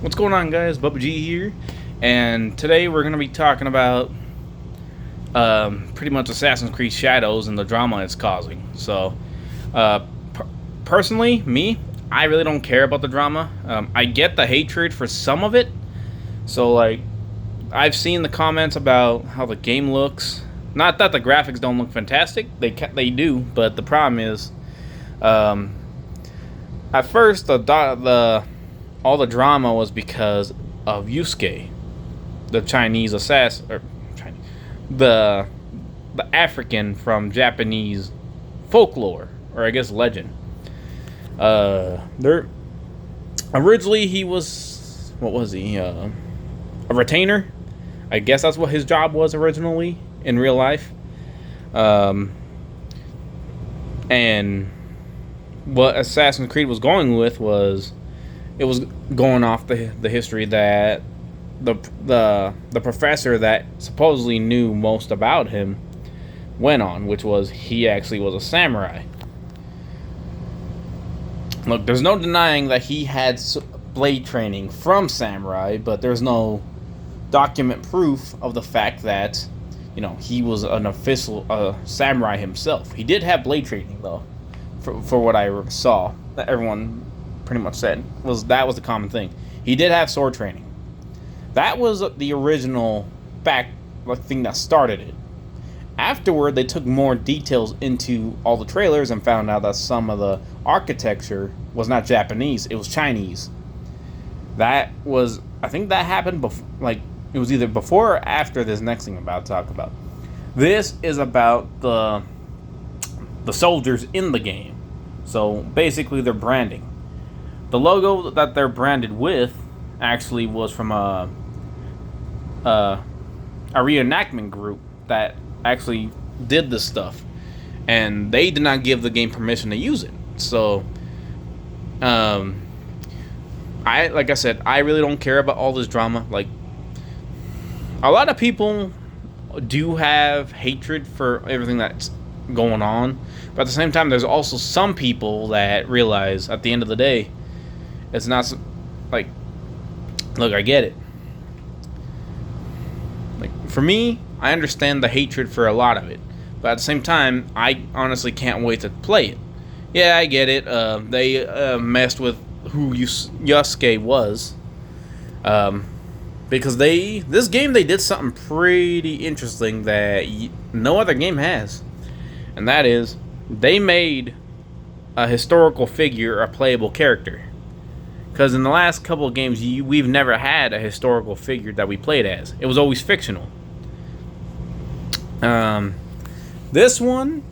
What's going on, guys? Bubba G here, and today we're going to be talking about pretty much Assassin's Creed Shadows and the drama it's causing. So, personally, I really don't care about the drama. I get the hatred for some of it. So, like, I've seen the comments about how the game looks. Not that the graphics don't look fantastic; they do, but the problem is, at first the all the drama was because of Yusuke, the Chinese assassin, or Chinese, the African from Japanese folklore, or I guess legend. There originally he was, what was he? A retainer. I guess that's what his job was originally in real life. And what Assassin's Creed was going with was, it was going off the history that the professor that supposedly knew most about him went on, which was he actually was a samurai. Look, there's no denying that he had blade training from samurai, but there's no document proof of the fact that, he was an official samurai himself. He did have blade training, though, for what I saw, that everyone pretty much said was the common thing. He did have sword training. That was the original thing that started it. Afterward, they took more details into all the trailers and found out that some of the architecture was not Japanese, it was Chinese. I think that happened it was either before or after this next thing I'm about to talk about. This is about the soldiers in the game. So basically, their branding. The logo that they're branded with actually was from a reenactment group that actually did this stuff, and they did not give the game permission to use it. So, like I said, I really don't care about all this drama. Like, a lot of people do have hatred for everything that's going on, but at the same time, there's also some people that realize at the end of the day, it's not like, look, I get it. Like, for me, I understand the hatred for a lot of it, but at the same time, I honestly can't wait to play it. Yeah, I get it. They messed with who Yusuke was, because this game they did something pretty interesting that no other game has, and that is they made a historical figure a playable character. Because in the last couple of games, we've never had a historical figure that we played as. It was always fictional. This one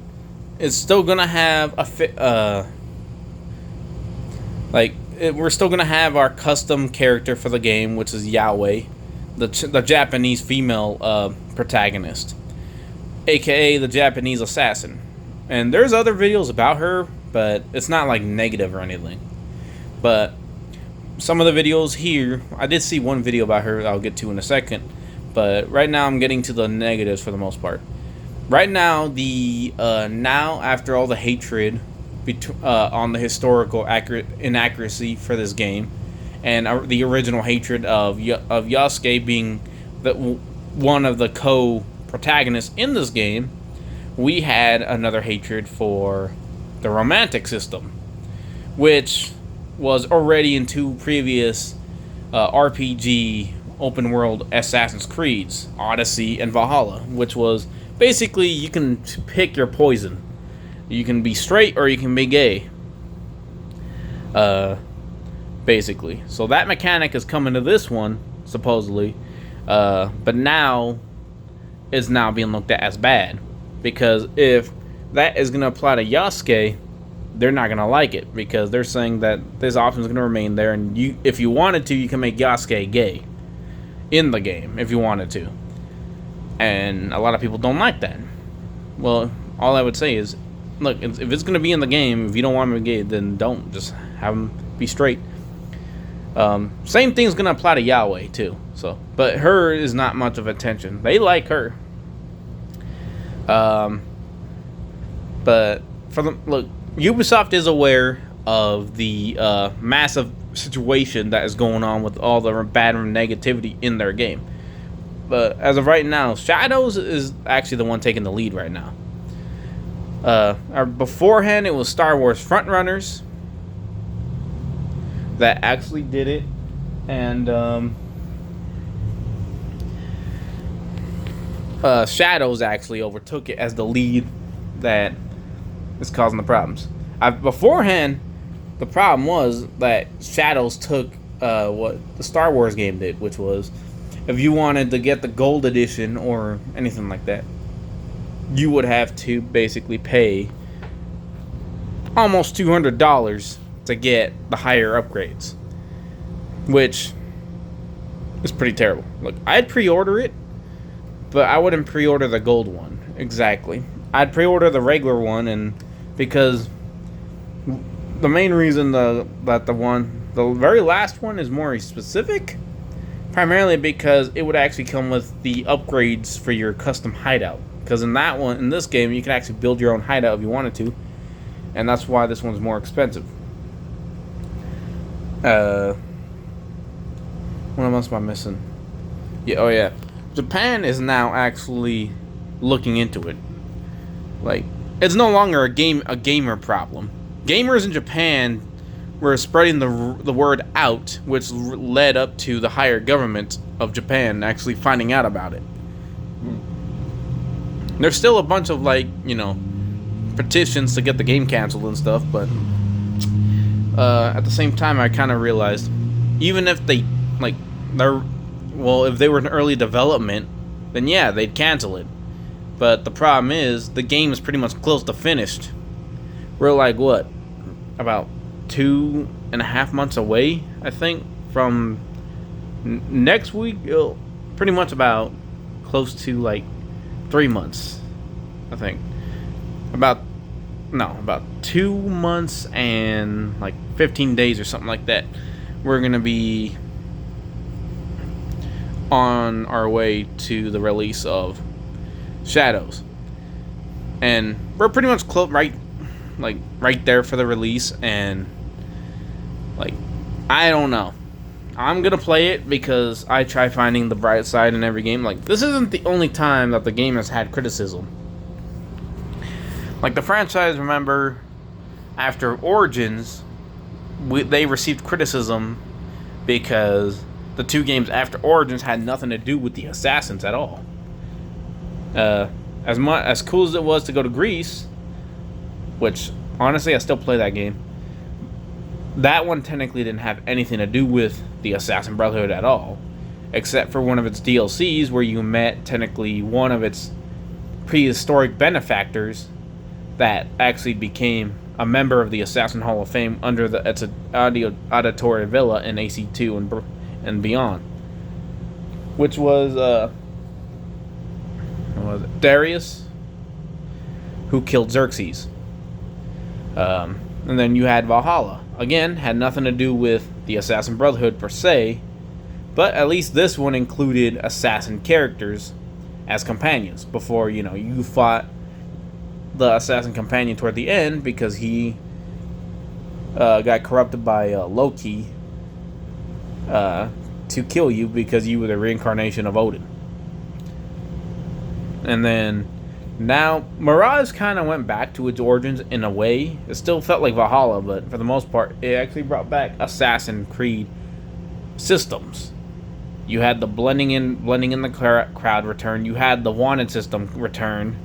is still gonna have we're still gonna have our custom character for the game, which is Yahweh, the Japanese female protagonist, aka the Japanese assassin. And there's other videos about her, but it's not like negative or anything. But some of the videos here, I did see one video about her I'll get to in a second, but right now I'm getting to the negatives for the most part. Right now, now after all the hatred on the historical inaccuracy for this game, and the original hatred of Yasuke being one of the co-protagonists in this game, we had another hatred for the romantic system, which was already in two previous RPG open world Assassin's Creeds, Odyssey and Valhalla, which was basically you can pick your poison. You can be straight or you can be gay. Basically. So that mechanic is coming to this one, supposedly. But now it's now being looked at as bad. Because if that is going to apply to Yasuke, they're not going to like it, because they're saying that this option is going to remain there, and if you wanted to, you can make Yasuke gay in the game if you wanted to. And a lot of people don't like that. Well, all I would say is, look, if it's going to be in the game, if you don't want him to be gay, then don't. Just have him be straight. Same thing's going to apply to Yahweh too. So, but her is not much of attention. They like her. But look, Ubisoft is aware of the massive situation that is going on with all the bad negativity in their game. But as of right now, Shadows is actually the one taking the lead right now. Beforehand, it was Star Wars Frontrunners that actually did it, and Shadows actually overtook it as the lead that is causing the problems. Beforehand, the problem was that Shadows took what the Star Wars game did, which was if you wanted to get the gold edition or anything like that, you would have to basically pay almost $200 to get the higher upgrades, which is pretty terrible. Look, I'd pre-order it, but I wouldn't pre-order the gold one exactly. I'd pre-order the regular one, and because the main reason that the very last one is more specific, primarily because it would actually come with the upgrades for your custom hideout. Because in this game, you can actually build your own hideout if you wanted to, and that's why this one's more expensive. What else am I missing? Yeah, Japan is now actually looking into it. Like, it's no longer a gamer problem. Gamers in Japan were spreading the word out, which led up to the higher government of Japan actually finding out about it. There's still a bunch of petitions to get the game canceled and stuff, but at the same time, I kind of realized, even if if they were in early development, then yeah, they'd cancel it. But the problem is, the game is pretty much close to finished. We're about 2.5 months away, I think, from next week. Pretty much about close to 3 months, I think. About 2 months and 15 days or something like that. We're gonna be on our way to the release of Shadows, and we're pretty much close, right there for the release. And I don't know, I'm gonna play it because I try finding the bright side in every game. This isn't the only time that the game has had criticism. The franchise, remember, after Origins, they received criticism because the 2 games after Origins had nothing to do with the Assassins at all. As cool as it was to go to Greece, which honestly I still play that game, that one technically didn't have anything to do with the Assassin Brotherhood at all, except for one of its DLCs where you met technically one of its prehistoric benefactors that actually became a member of the Assassin Hall of Fame under its auditory villa in AC2 and beyond, which was Darius, who killed Xerxes. And then you had Valhalla. Again, had nothing to do with the Assassin Brotherhood per se, but at least this one included assassin characters as companions before, you fought the assassin companion toward the end because he got corrupted by Loki to kill you because you were the reincarnation of Odin. And then now Mirage kind of went back to its origins in a way. It still felt like Valhalla, but for the most part, it actually brought back Assassin's Creed systems. You had the blending in the crowd return. You had the wanted system return.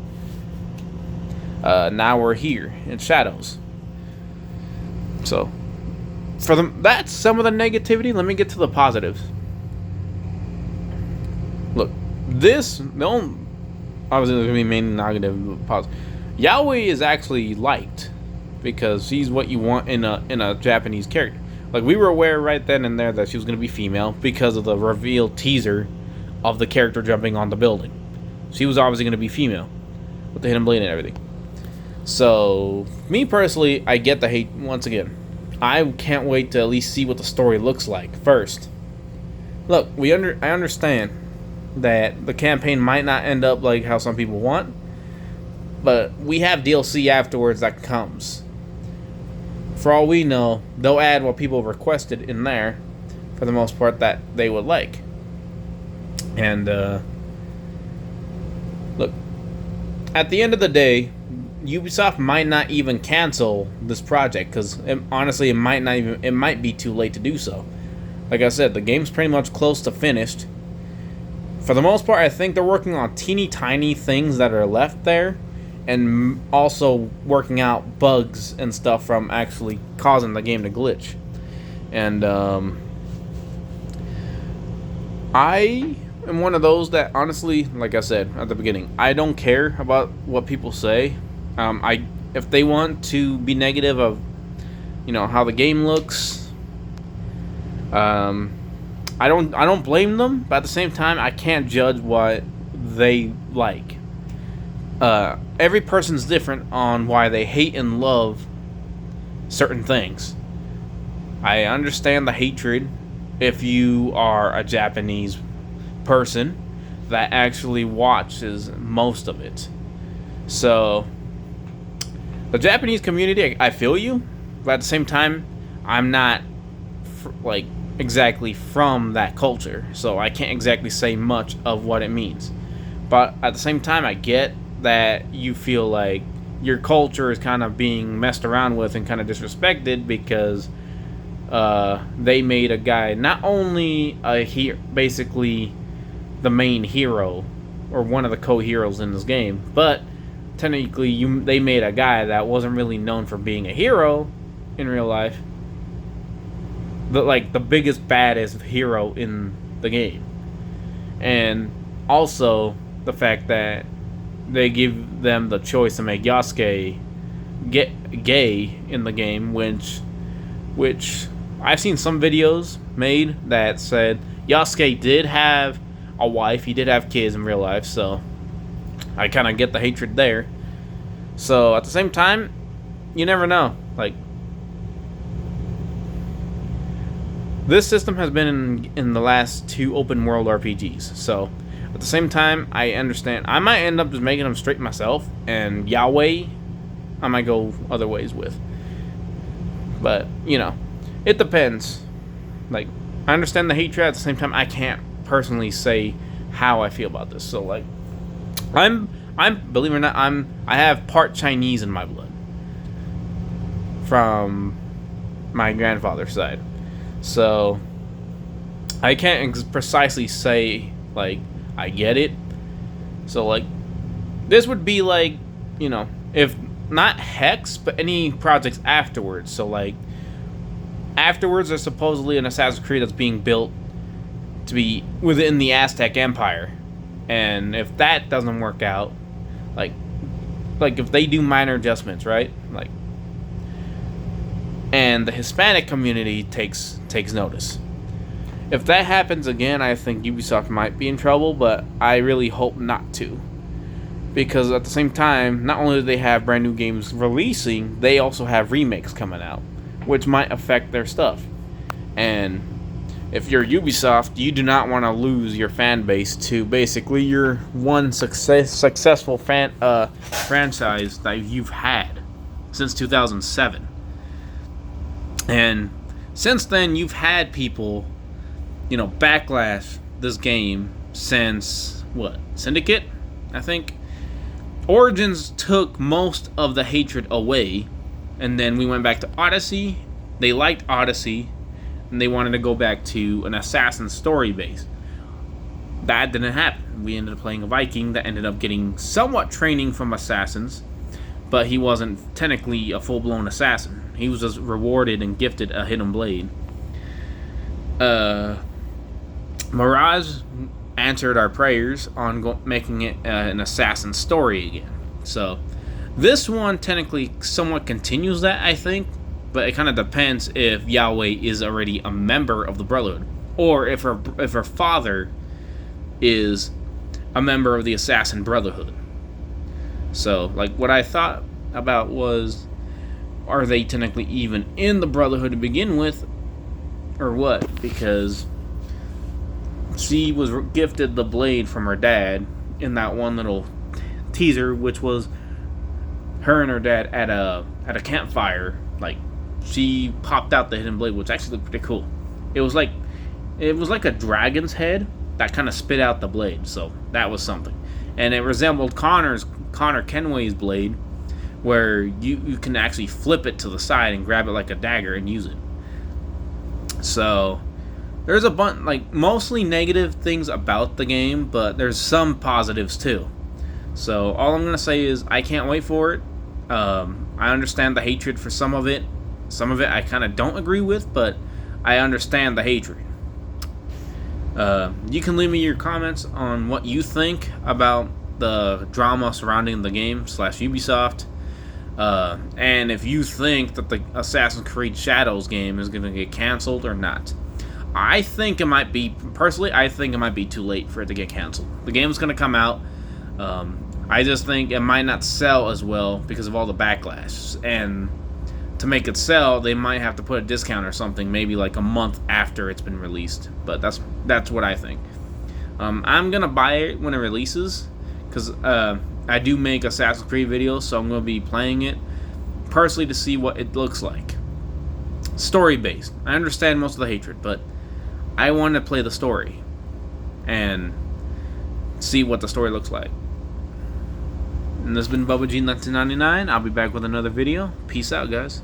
Now we're here in Shadows. So, that's some of the negativity. Let me get to the positives. Look, obviously there's going to be mainly negative but positive. Yaoi is actually liked because she's what you want in a Japanese character. We were aware right then and there that she was going to be female because of the reveal teaser of the character jumping on the building. She was obviously going to be female with the hidden blade and everything. So, me personally, I get the hate once again. I can't wait to at least see what the story looks like first. Look, I understand that the campaign might not end up like how some people want, but we have DLC afterwards that comes For all we know, they'll add what people requested in there, for the most part, that they would like. And look, at the end of the day, Ubisoft might not even cancel this project, because honestly, it might be too late to do so. Like I said, the game's pretty much close to finished. For the most part, I think they're working on teeny tiny things that are left there, and also working out bugs and stuff from actually causing the game to glitch. And I am one of those that, honestly, like I said at the beginning, I don't care about what people say. If they want to be negative of, how the game looks, I don't blame them, but at the same time, I can't judge what they like. Every person's different on why they hate and love certain things. I understand the hatred if you are a Japanese person that actually watches most of it. So, the Japanese community, I feel you, but at the same time, I'm not exactly from that culture, so I can't exactly say much of what it means. But at the same time, I get that you feel like your culture is kind of being messed around with and kind of disrespected because they made a guy not only basically the main hero or one of the co-heroes in this game, but technically they made a guy that wasn't really known for being a hero in real life, the biggest baddest hero in the game. And also the fact that they give them the choice to make Yasuke gay in the game, which I've seen some videos made that said Yasuke did have a wife, he did have kids in real life, so I kind of get the hatred there. So at the same time, you never know. This system has been in the last 2 open world RPGs, so at the same time, I understand. I might end up just making them straight myself, and Yahweh, I might go other ways with. But, it depends. I understand the hatred, at the same time, I can't personally say how I feel about this. So, I'm believe it or not, I have part Chinese in my blood from my grandfather's side. So, I can't precisely say, I get it. So, this would be if not Hex, but any projects afterwards. So, afterwards, there's supposedly an Assassin's Creed that's being built to be within the Aztec Empire. And if that doesn't work out, if they do minor adjustments, right? And the Hispanic community takes notice. If that happens again, I think Ubisoft might be in trouble, but I really hope not to. Because at the same time, not only do they have brand new games releasing, they also have remakes coming out, which might affect their stuff. And if you're Ubisoft, you do not want to lose your fan base to basically your one successful franchise that you've had since 2007. And since then, you've had people, backlash this game since, Syndicate, I think? Origins took most of the hatred away, and then we went back to Odyssey. They liked Odyssey, and they wanted to go back to an assassin story base. That didn't happen. We ended up playing a Viking that ended up getting somewhat training from assassins, but he wasn't technically a full-blown assassin. He was just rewarded and gifted a hidden blade. Mirage answered our prayers on making it an assassin story again. So, this one technically somewhat continues that, I think, but it kind of depends if Yahweh is already a member of the Brotherhood, or if her father is a member of the Assassin Brotherhood. So, what I thought about was, are they technically even in the Brotherhood to begin with, or what? Because she was gifted the blade from her dad in that one little teaser, which was her and her dad at a campfire, she popped out the hidden blade, which actually looked pretty cool. It was like a dragon's head that kind of spit out the blade, so that was something. And it resembled Connor Kenway's blade, where you can actually flip it to the side and grab it like a dagger and use it. So there's a bunch, like, mostly negative things about the game, but there's some positives too. So all I'm gonna say is I can't wait for it. I understand the hatred for some of it. Some of it I kind of don't agree with, but I understand the hatred. You can leave me your comments on what you think about the drama surrounding the game / Ubisoft. And if you think that the Assassin's Creed Shadows game is going to get canceled or not. I think it might be too late for it to get canceled. The game's going to come out. I just think it might not sell as well because of all the backlash. And to make it sell, they might have to put a discount or something, maybe like a month after it's been released. But that's what I think. I'm going to buy it when it releases because I do make Assassin's Creed videos, so I'm going to be playing it personally to see what it looks like. Story-based. I understand most of the hatred, but I want to play the story and see what the story looks like. And this has been Bubba G 1999. I'll be back with another video. Peace out, guys.